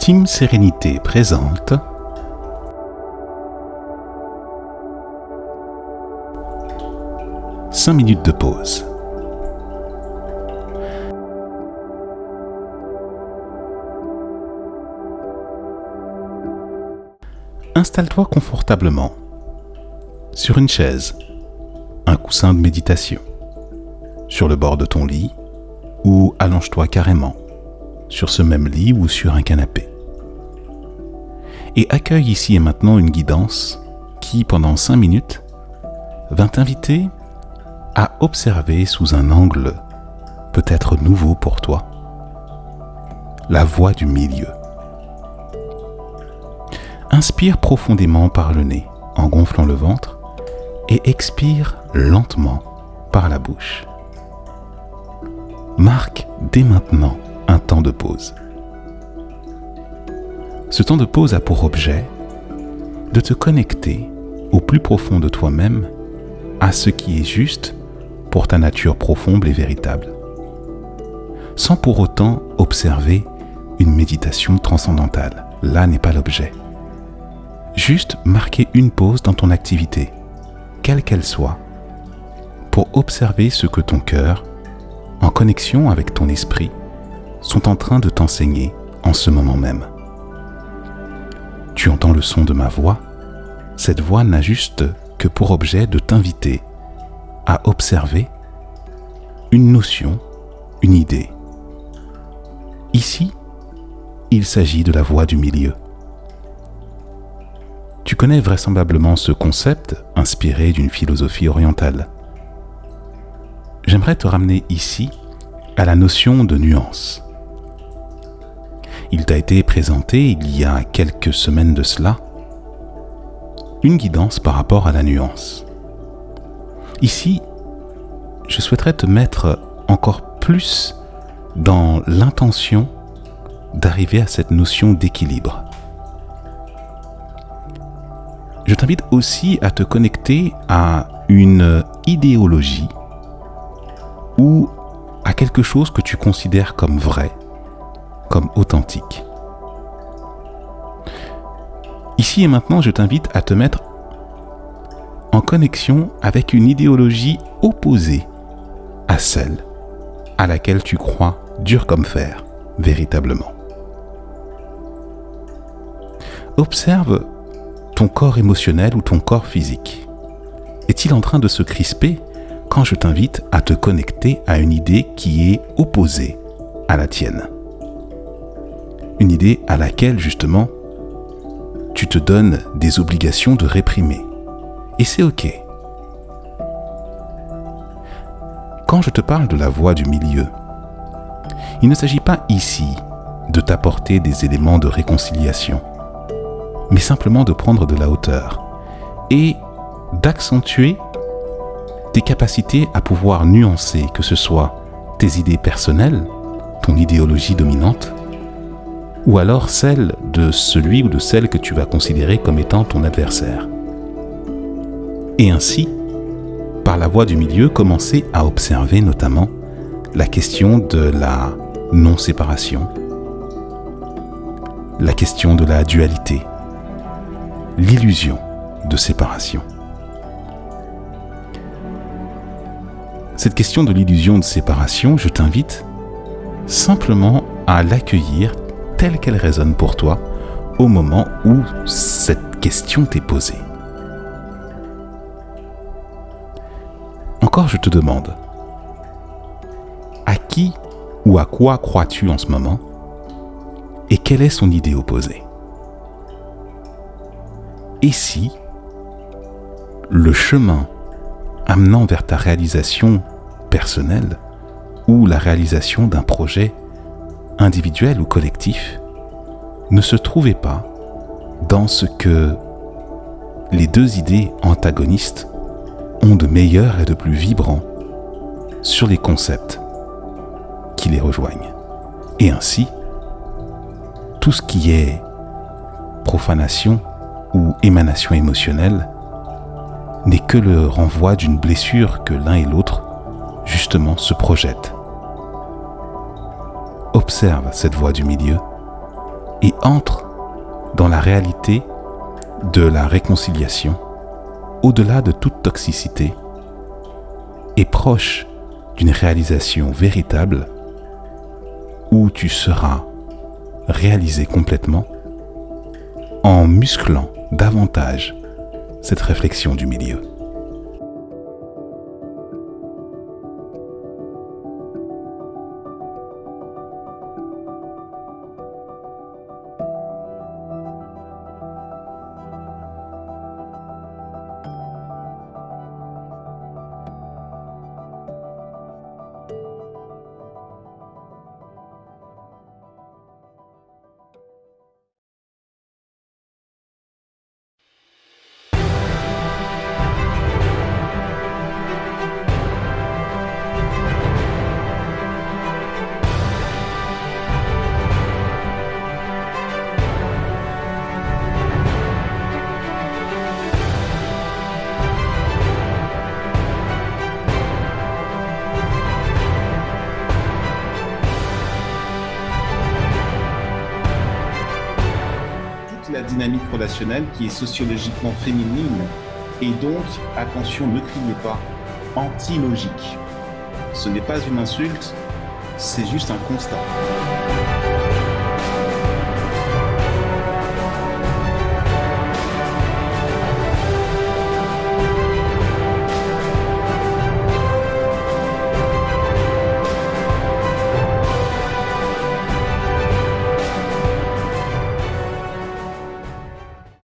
Team Sérénité présente « 5 minutes de pause ». Installe-toi confortablement sur une chaise, un coussin de méditation, sur le bord de ton lit ou allonge-toi carrément sur ce même lit ou sur un canapé. Et accueille ici et maintenant une guidance qui, pendant 5 minutes, va t'inviter à observer sous un angle peut-être nouveau pour toi la voie du milieu. Inspire profondément par le nez en gonflant le ventre et expire lentement par la bouche. Marque dès maintenant un temps de pause. Ce temps de pause a pour objet de te connecter au plus profond de toi-même à ce qui est juste pour ta nature profonde et véritable, sans pour autant observer une méditation transcendantale. Là n'est pas l'objet. Juste marquer une pause dans ton activité, quelle qu'elle soit, pour observer ce que ton cœur, en connexion avec ton esprit, sont en train de t'enseigner en ce moment même. Tu entends le son de ma voix. Cette voix n'a juste que pour objet de t'inviter à observer une notion, une idée. Ici, il s'agit de la voie du milieu. Tu connais vraisemblablement ce concept inspiré d'une philosophie orientale. J'aimerais te ramener ici à la notion de nuance. Il t'a été présenté il y a quelques semaines de cela une guidance par rapport à la nuance. Ici, je souhaiterais te mettre encore plus dans l'intention d'arriver à cette notion d'équilibre. Je t'invite aussi à te connecter à une idéologie ou à quelque chose que tu considères comme vrai, comme authentique. Ici et maintenant, je t'invite à te mettre en connexion avec une idéologie opposée à celle à laquelle tu crois dur comme fer, véritablement. Observe ton corps émotionnel ou ton corps physique. Est-il en train de se crisper quand je t'invite à te connecter à une idée qui est opposée à la tienne? Une idée à laquelle, justement, tu te donnes des obligations de réprimer. Et c'est OK. Quand je te parle de la voie du milieu, il ne s'agit pas ici de t'apporter des éléments de réconciliation, mais simplement de prendre de la hauteur et d'accentuer tes capacités à pouvoir nuancer, que ce soit tes idées personnelles, ton idéologie dominante, ou alors celle de celui ou de celle que tu vas considérer comme étant ton adversaire. Et ainsi, par la voie du milieu, commencer à observer notamment la question de la non-séparation, la question de la dualité, l'illusion de séparation. Cette question de l'illusion de séparation, je t'invite simplement à l'accueillir telle qu'elle résonne pour toi au moment où cette question t'est posée. Encore, je te demande, à qui ou à quoi crois-tu en ce moment et quelle est son idée opposée? Et si le chemin amenant vers ta réalisation personnelle ou la réalisation d'un projet individuel ou collectif ne se trouvait pas dans ce que les deux idées antagonistes ont de meilleur et de plus vibrant sur les concepts qui les rejoignent. Et ainsi, tout ce qui est profanation ou émanation émotionnelle n'est que le renvoi d'une blessure que l'un et l'autre, justement, se projettent. Observe cette voie du milieu et entre dans la réalité de la réconciliation, au-delà de toute toxicité, et proche d'une réalisation véritable où tu seras réalisé complètement en musclant davantage cette réflexion du milieu. La dynamique relationnelle qui est sociologiquement féminine et donc, attention, ne criez pas, anti-logique. Ce n'est pas une insulte, c'est juste un constat.